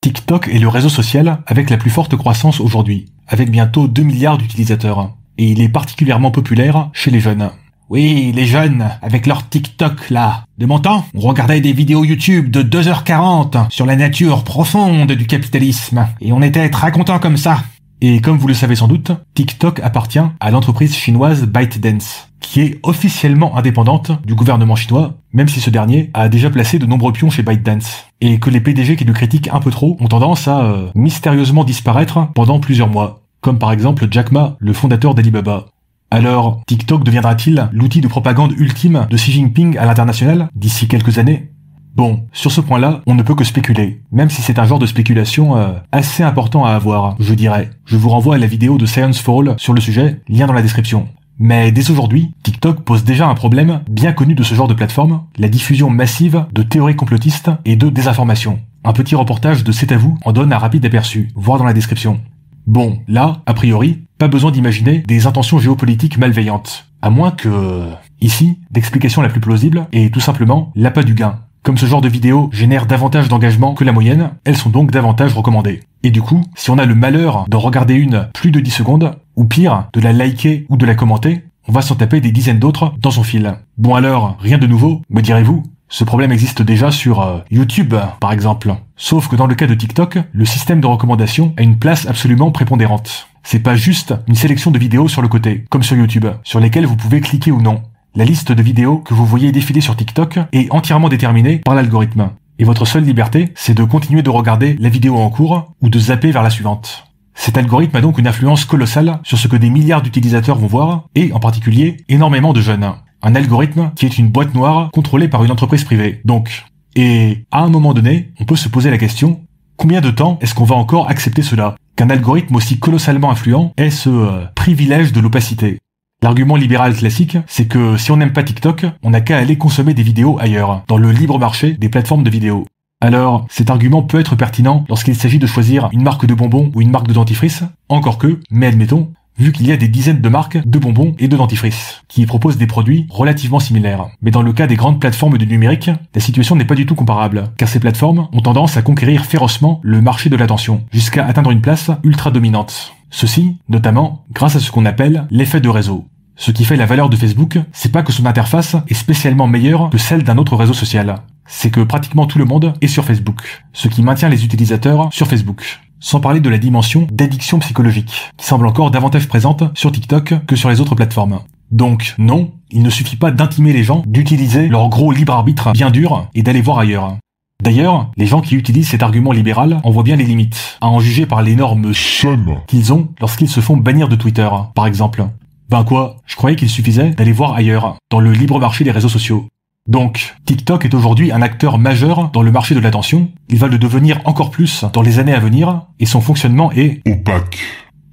TikTok est le réseau social avec la plus forte croissance aujourd'hui, avec bientôt 2 milliards d'utilisateurs. Et il est particulièrement populaire chez les jeunes. Oui, les jeunes, avec leur TikTok là. De mon temps, on regardait des vidéos YouTube de 2h40 sur la nature profonde du capitalisme. Et on était très contents comme ça. Et comme vous le savez sans doute, TikTok appartient à l'entreprise chinoise ByteDance, qui est officiellement indépendante du gouvernement chinois, même si ce dernier a déjà placé de nombreux pions chez ByteDance, et que les PDG qui le critiquent un peu trop ont tendance à mystérieusement disparaître pendant plusieurs mois, comme par exemple Jack Ma, le fondateur d'Alibaba. Alors, TikTok deviendra-t-il l'outil de propagande ultime de Xi Jinping à l'international d'ici quelques années ? Bon, sur ce point-là, on ne peut que spéculer, même si c'est un genre de spéculation assez important à avoir, je dirais. Je vous renvoie à la vidéo de Science for All sur le sujet, lien dans la description. Mais dès aujourd'hui, TikTok pose déjà un problème bien connu de ce genre de plateforme, la diffusion massive de théories complotistes et de désinformation. Un petit reportage de C'est à vous en donne un rapide aperçu, voir dans la description. Bon, là, a priori, pas besoin d'imaginer des intentions géopolitiques malveillantes. À moins que... Ici, l'explication la plus plausible est tout simplement l'appât du gain. Comme ce genre de vidéos génère davantage d'engagement que la moyenne, elles sont donc davantage recommandées. Et du coup, si on a le malheur d'en regarder une plus de 10 secondes, ou pire, de la liker ou de la commenter, on va s'en taper des dizaines d'autres dans son fil. Bon alors, rien de nouveau, me direz-vous ? Ce problème existe déjà sur YouTube, par exemple. Sauf que dans le cas de TikTok, le système de recommandation a une place absolument prépondérante. C'est pas juste une sélection de vidéos sur le côté, comme sur YouTube, sur lesquelles vous pouvez cliquer ou non. La liste de vidéos que vous voyez défiler sur TikTok est entièrement déterminée par l'algorithme. Et votre seule liberté, c'est de continuer de regarder la vidéo en cours ou de zapper vers la suivante. Cet algorithme a donc une influence colossale sur ce que des milliards d'utilisateurs vont voir, et en particulier énormément de jeunes. Un algorithme qui est une boîte noire contrôlée par une entreprise privée, donc. Et à un moment donné, on peut se poser la question, combien de temps est-ce qu'on va encore accepter cela ? Qu'un algorithme aussi colossalement influent ait ce privilège de l'opacité. L'argument libéral classique, c'est que si on n'aime pas TikTok, on n'a qu'à aller consommer des vidéos ailleurs, dans le libre marché des plateformes de vidéos. Alors, cet argument peut être pertinent lorsqu'il s'agit de choisir une marque de bonbons ou une marque de dentifrice, encore que, mais admettons, vu qu'il y a des dizaines de marques de bonbons et de dentifrices, qui proposent des produits relativement similaires. Mais dans le cas des grandes plateformes du numérique, la situation n'est pas du tout comparable, car ces plateformes ont tendance à conquérir férocement le marché de l'attention, jusqu'à atteindre une place ultra dominante. Ceci, notamment, grâce à ce qu'on appelle l'effet de réseau. Ce qui fait la valeur de Facebook, c'est pas que son interface est spécialement meilleure que celle d'un autre réseau social. C'est que pratiquement tout le monde est sur Facebook, ce qui maintient les utilisateurs sur Facebook. Sans parler de la dimension d'addiction psychologique, qui semble encore davantage présente sur TikTok que sur les autres plateformes. Donc, non, il ne suffit pas d'intimer les gens d'utiliser leur gros libre arbitre bien dur et d'aller voir ailleurs. D'ailleurs, les gens qui utilisent cet argument libéral en voient bien les limites, à en juger par l'énorme somme qu'ils ont lorsqu'ils se font bannir de Twitter, par exemple. Ben quoi, je croyais qu'il suffisait d'aller voir ailleurs, dans le libre marché des réseaux sociaux. Donc, TikTok est aujourd'hui un acteur majeur dans le marché de l'attention, il va le devenir encore plus dans les années à venir, et son fonctionnement est opaque.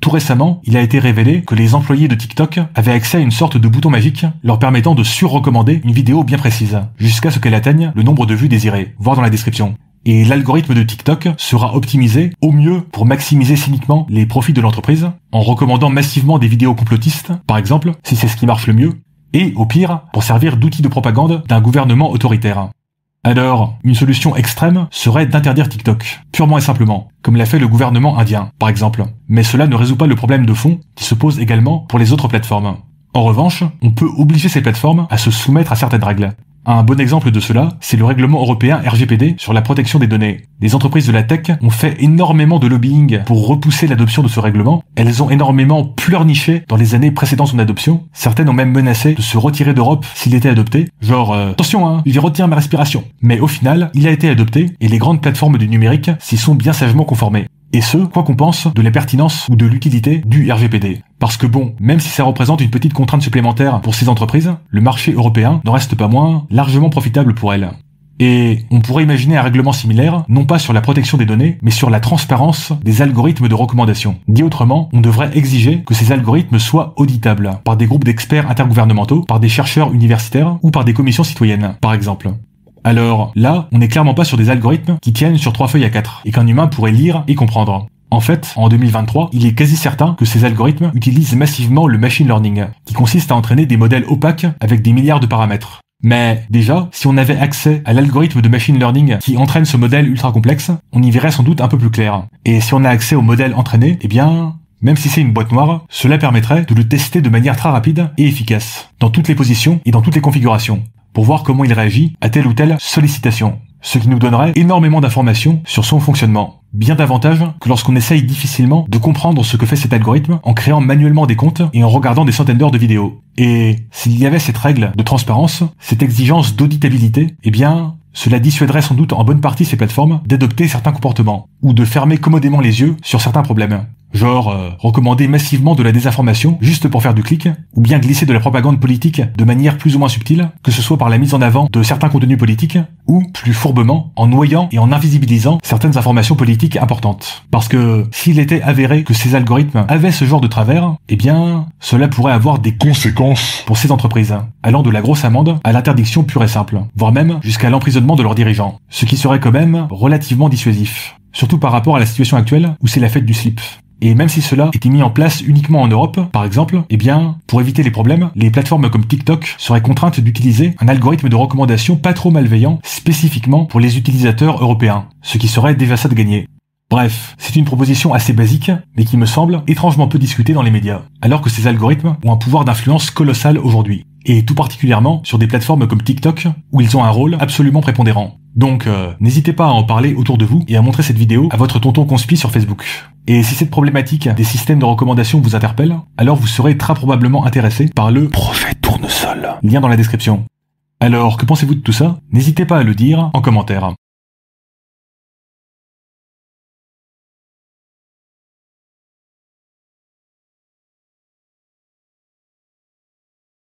Tout récemment, il a été révélé que les employés de TikTok avaient accès à une sorte de bouton magique leur permettant de surrecommander une vidéo bien précise, jusqu'à ce qu'elle atteigne le nombre de vues désirées, voir dans la description. Et l'algorithme de TikTok sera optimisé au mieux pour maximiser cyniquement les profits de l'entreprise, en recommandant massivement des vidéos complotistes, par exemple, si c'est ce qui marche le mieux, et au pire, pour servir d'outil de propagande d'un gouvernement autoritaire. Alors, une solution extrême serait d'interdire TikTok, purement et simplement, comme l'a fait le gouvernement indien, par exemple. Mais cela ne résout pas le problème de fond qui se pose également pour les autres plateformes. En revanche, on peut obliger ces plateformes à se soumettre à certaines règles. Un bon exemple de cela, c'est le règlement européen RGPD sur la protection des données. Les entreprises de la tech ont fait énormément de lobbying pour repousser l'adoption de ce règlement. Elles ont énormément pleurniché dans les années précédant son adoption. Certaines ont même menacé de se retirer d'Europe s'il était adopté. Genre, attention je vais retirer ma respiration. Mais au final, il a été adopté et les grandes plateformes du numérique s'y sont bien sagement conformées. Et ce, quoi qu'on pense de la pertinence ou de l'utilité du RGPD. Parce que bon, même si ça représente une petite contrainte supplémentaire pour ces entreprises, le marché européen n'en reste pas moins largement profitable pour elles. Et on pourrait imaginer un règlement similaire, non pas sur la protection des données, mais sur la transparence des algorithmes de recommandation. Dit autrement, on devrait exiger que ces algorithmes soient auditables par des groupes d'experts intergouvernementaux, par des chercheurs universitaires ou par des commissions citoyennes, par exemple. Alors là, on n'est clairement pas sur des algorithmes qui tiennent sur 3 feuilles A4 et qu'un humain pourrait lire et comprendre. En fait, en 2023, il est quasi certain que ces algorithmes utilisent massivement le machine learning, qui consiste à entraîner des modèles opaques avec des milliards de paramètres. Mais déjà, si on avait accès à l'algorithme de machine learning qui entraîne ce modèle ultra complexe, on y verrait sans doute un peu plus clair. Et si on a accès au modèle entraîné, eh bien, même si c'est une boîte noire, cela permettrait de le tester de manière très rapide et efficace, dans toutes les positions et dans toutes les configurations, pour voir comment il réagit à telle ou telle sollicitation. Ce qui nous donnerait énormément d'informations sur son fonctionnement. Bien davantage que lorsqu'on essaye difficilement de comprendre ce que fait cet algorithme en créant manuellement des comptes et en regardant des centaines d'heures de vidéos. Et s'il y avait cette règle de transparence, cette exigence d'auditabilité, eh bien, cela dissuaderait sans doute en bonne partie ces plateformes d'adopter certains comportements, ou de fermer commodément les yeux sur certains problèmes. Genre, recommander massivement de la désinformation juste pour faire du clic, ou bien glisser de la propagande politique de manière plus ou moins subtile, que ce soit par la mise en avant de certains contenus politiques, ou, plus fourbement, en noyant et en invisibilisant certaines informations politiques importantes. Parce que, s'il était avéré que ces algorithmes avaient ce genre de travers, eh bien, cela pourrait avoir des conséquences pour ces entreprises, allant de la grosse amende à l'interdiction pure et simple, voire même jusqu'à l'emprisonnement de leurs dirigeants, ce qui serait quand même relativement dissuasif. Surtout par rapport à la situation actuelle où c'est la fête du slip. Et même si cela était mis en place uniquement en Europe, par exemple, eh bien, pour éviter les problèmes, les plateformes comme TikTok seraient contraintes d'utiliser un algorithme de recommandation pas trop malveillant spécifiquement pour les utilisateurs européens, ce qui serait déjà ça de gagner. Bref, c'est une proposition assez basique, mais qui me semble étrangement peu discutée dans les médias, alors que ces algorithmes ont un pouvoir d'influence colossal aujourd'hui, et tout particulièrement sur des plateformes comme TikTok, où ils ont un rôle absolument prépondérant. Donc, n'hésitez pas à en parler autour de vous et à montrer cette vidéo à votre tonton conspi sur Facebook. Et si cette problématique des systèmes de recommandation vous interpelle, alors vous serez très probablement intéressé par le prophète tournesol. Lien dans la description. Alors, que pensez-vous de tout ça? N'hésitez pas à le dire en commentaire.